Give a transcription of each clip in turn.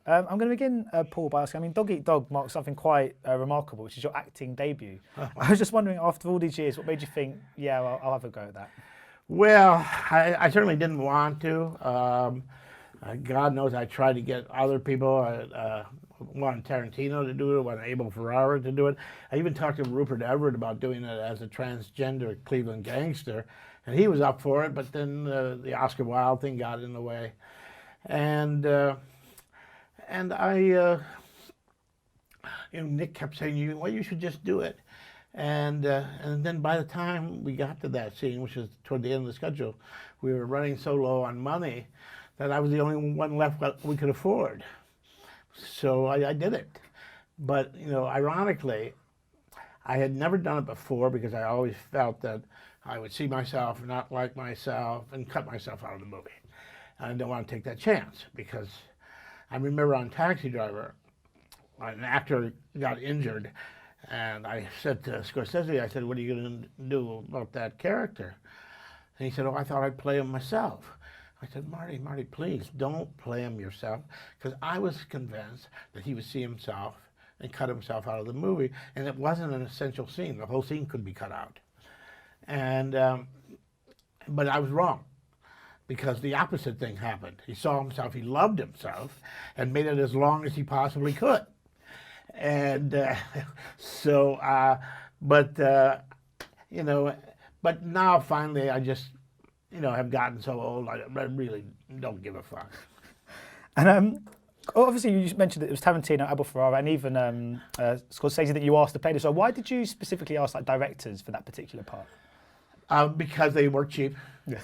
I'm going to begin, Paul, by asking, I mean, Dog Eat Dog marks something quite remarkable, which is your acting debut. I was just wondering, after all these years, what made you think, yeah, well, I'll have a go at that? Well, I certainly didn't want to. God knows I tried to get other people. I wanted Tarantino to do it, wanted Abel Ferrara to do it. I even talked to Rupert Everett about doing it as a transgender Cleveland gangster, and he was up for it, but then the Oscar Wilde thing got in the way. And I, Nick kept saying, well, you should just do it. And then by the time we got to that scene, which was toward the end of the schedule, we were running so low on money that I was the only one left that we could afford. So I did it. But, ironically, I had never done it before because I always felt that I would see myself, not like myself, and cut myself out of the movie. And I didn't want to take that chance because I remember on Taxi Driver, an actor got injured, and I said to Scorsese, I said, what are you going to do about that character? And he said, oh, I thought I'd play him myself. I said, Marty, please don't play him yourself, because I was convinced that he would see himself and cut himself out of the movie, and it wasn't an essential scene. The whole scene could be cut out. And but I was wrong, because the opposite thing happened. He saw himself, he loved himself, and made it as long as he possibly could. And but now finally I just, have gotten so old, I really don't give a fuck. And obviously you mentioned that it was Tarantino, Abel Ferrara, and even Scorsese that you asked to play this. So why did you specifically ask directors for that particular part? Because they were cheap. Yeah.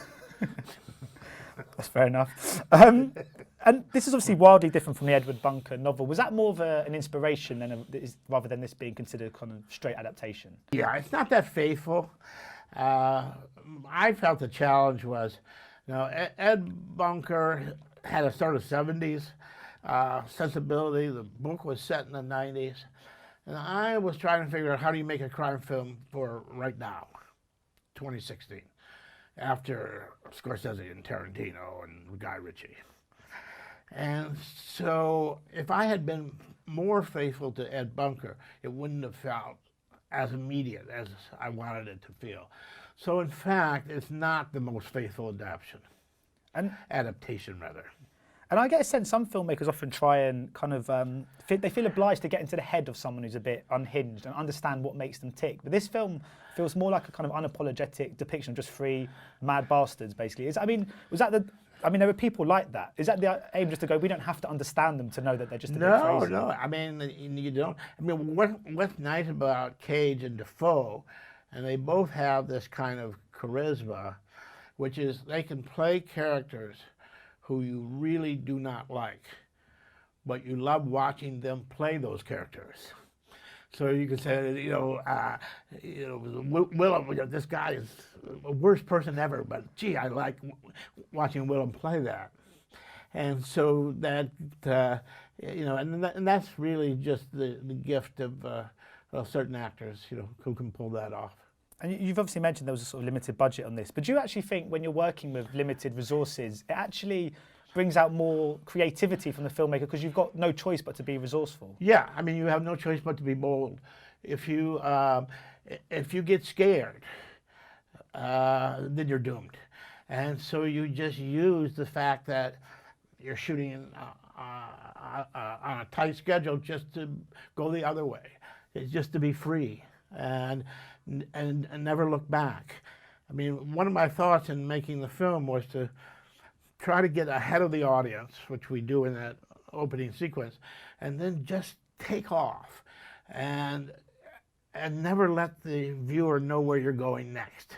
That's fair enough. And this is obviously wildly different from the Edward Bunker novel. Was that more of an inspiration rather than this being considered kind of straight adaptation? Yeah, it's not that faithful. I felt the challenge was, Ed Bunker had a sort of 70s sensibility. The book was set in the 90s. And I was trying to figure out how do you make a crime film for right now, 2016, after Scorsese and Tarantino and Guy Ritchie. And so if I had been more faithful to Ed Bunker, it wouldn't have felt as immediate as I wanted it to feel. So in fact, it's not the most faithful adaptation rather. And I get a sense some filmmakers often try and kind of, they feel obliged to get into the head of someone who's a bit unhinged and understand what makes them tick. But this film feels more like a kind of unapologetic depiction of just three mad bastards, basically. There are people like that. Is that the aim, just to go, we don't have to understand them to know that they're just a bit crazy? No. I mean, you don't. I mean, what's nice about Cage and Defoe, and they both have this kind of charisma, which is they can play characters who you really do not like, but you love watching them play those characters. So you could say, Willem, this guy is the worst person ever, but gee, I like watching Willem play that. And so that, and that's really just the gift of certain actors, who can pull that off. And you've obviously mentioned there was a sort of limited budget on this, but do you actually think when you're working with limited resources, it actually brings out more creativity from the filmmaker because you've got no choice but to be resourceful? Yeah, I mean, you have no choice but to be bold. If you get scared, then you're doomed. And so you just use the fact that you're shooting on a tight schedule just to go the other way. It's just to be free and never look back. I mean, one of my thoughts in making the film was to try to get ahead of the audience, which we do in that opening sequence, and then just take off and never let the viewer know where you're going next.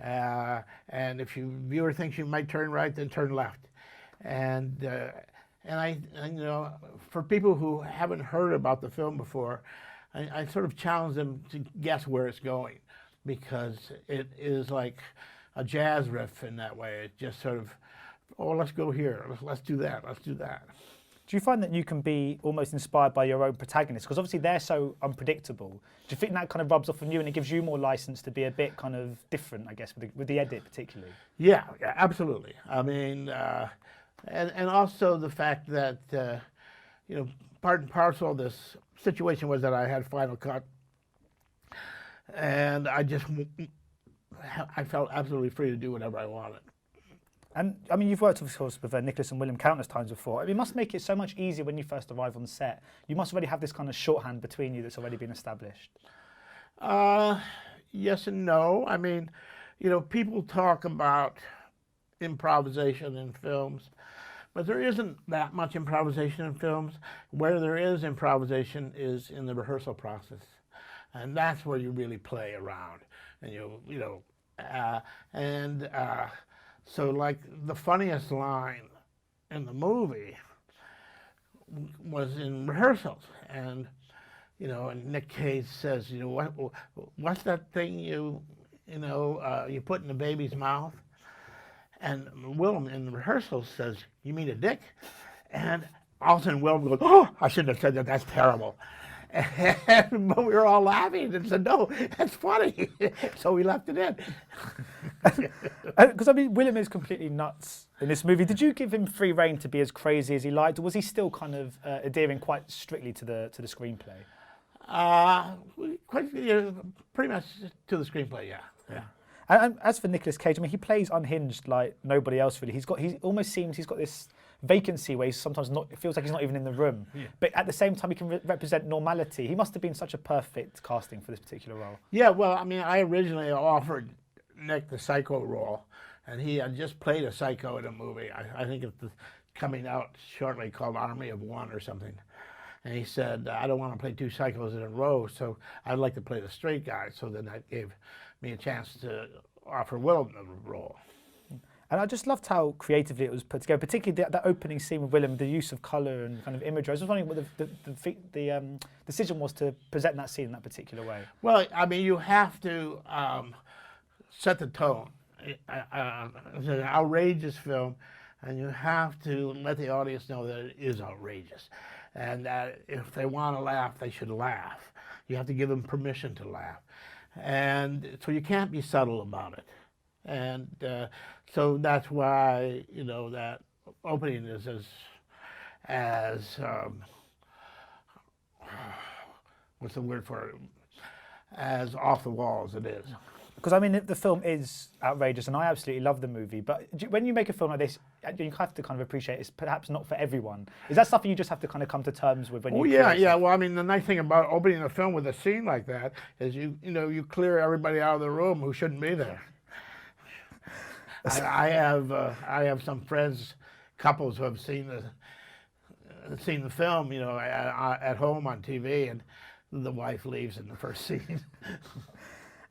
And if your viewer thinks you might turn right, then turn left. And for people who haven't heard about the film before, I sort of challenge them to guess where it's going, because it is like a jazz riff in that way. It just sort of, oh, let's go here, let's do that, let's do that. Do you find that you can be almost inspired by your own protagonists? Because obviously they're so unpredictable. Do you think that kind of rubs off on you and it gives you more license to be a bit kind of different, I guess, with the edit particularly? Yeah, absolutely. I mean, and also the fact that part and parcel of this situation was that I had Final Cut, and I felt absolutely free to do whatever I wanted. And I mean, you've worked, of course, with Nicholas and William countless times before. It must make it so much easier when you first arrive on set. You must already have this kind of shorthand between you that's already been established. Yes and no. I mean, people talk about improvisation in films, but there isn't that much improvisation in films. Where there is improvisation is in the rehearsal process, and that's where you really play around. And so like the funniest line in the movie was in rehearsals, and and Nick Cage says, what's that thing you put in the baby's mouth? And Willem in the rehearsals says, you mean a dick? And all of a sudden Willem goes, oh, I shouldn't have said that, that's terrible. But we were all laughing and said, no, that's funny. So we left it in. Because I mean, Willem is completely nuts in this movie. Did you give him free rein to be as crazy as he liked, or was he still kind of adhering quite strictly to the screenplay? Pretty much to the screenplay, yeah. And as for Nicolas Cage, I mean, he plays unhinged like nobody else really. He almost seems he's got this vacancy where he's sometimes not. It feels like he's not even in the room. Yeah. But at the same time, he can represent normality. He must have been such a perfect casting for this particular role. Yeah, well, I mean, I originally offered Nick the psycho role, and he had just played a psycho in a movie. I think it's coming out shortly called Army of One or something. And he said, I don't want to play two psychos in a row, so I'd like to play the straight guy. So then that gave me a chance to offer Willem the role. And I just loved how creatively it was put together, particularly that opening scene with Willem, the use of colour and kind of imagery. I was just wondering what the decision was to present that scene in that particular way. Well, I mean, you have to set the tone. It's an outrageous film, and you have to let the audience know that it is outrageous. And that if they want to laugh, they should laugh. You have to give them permission to laugh. And so you can't be subtle about it. And so that's why, that opening is as what's the word for it? As off the wall as it is. Because I mean, the film is outrageous, and I absolutely love the movie. But when you make a film like this, you have to kind of appreciate it's perhaps not for everyone. Is that something you just have to kind of come to terms with when you? Oh yeah. Well, I mean, the nice thing about opening a film with a scene like that is you clear everybody out of the room who shouldn't be there. I have some friends, couples who have seen the film, at home on TV, and the wife leaves in the first scene.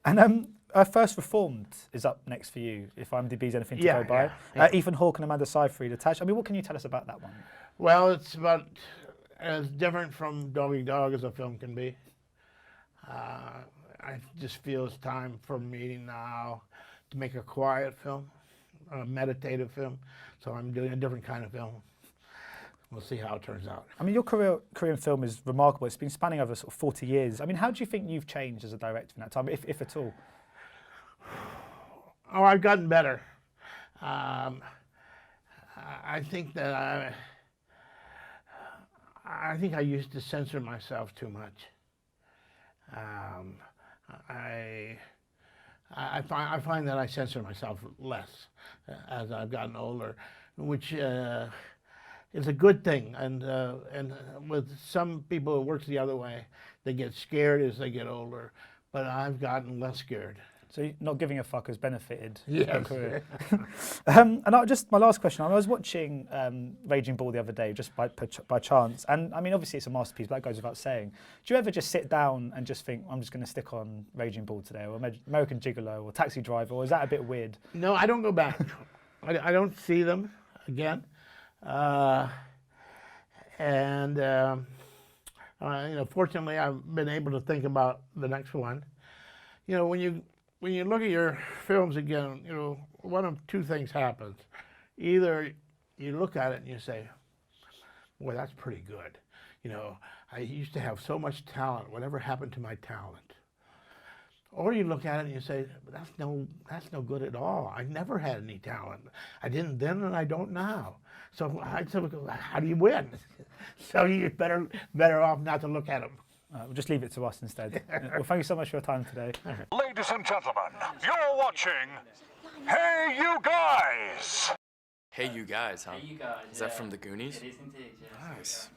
And First Reformed is up next for you, if IMDb's anything to go by. Yeah. Ethan Hawke and Amanda Seyfried attached. I mean, what can you tell us about that one? Well, it's about as different from Dog Eat Dog as a film can be. I just feel it's time for me now to make a quiet film, a meditative film. So I'm doing a different kind of film. We'll see how it turns out. I mean, your career in film is remarkable. It's been spanning over sort of 40 years. I mean, how do you think you've changed as a director in that time, if at all? Oh, I've gotten better. I think that I think I used to censor myself too much. I find that I censor myself less as I've gotten older, which is a good thing. And with some people, it works the other way. They get scared as they get older, but I've gotten less scared. So not giving a fuck has benefited your career. And my last question, I was watching Raging Bull the other day just by chance, and I mean, obviously it's a masterpiece, but that goes without saying. Do you ever just sit down and just think, I'm just going to stick on Raging Bull today, or American Gigolo, or Taxi Driver, or is that a bit weird? No, I don't go back. I don't see them again. Fortunately, I've been able to think about the next one. When you look at your films again, one of two things happens. Either you look at it and you say, boy, that's pretty good. I used to have so much talent. Whatever happened to my talent? Or you look at it and you say, that's no good at all. I never had any talent. I didn't then and I don't now. So I said, how do you win? So you're better off not to look at them. We'll just leave it to us instead. Well, thank you so much for your time today. Ladies and gentlemen, you're watching Hey You Guys! Hey, you guys, huh? Hey, you guys. Is that from the Goonies? It is indeed, yes. Nice.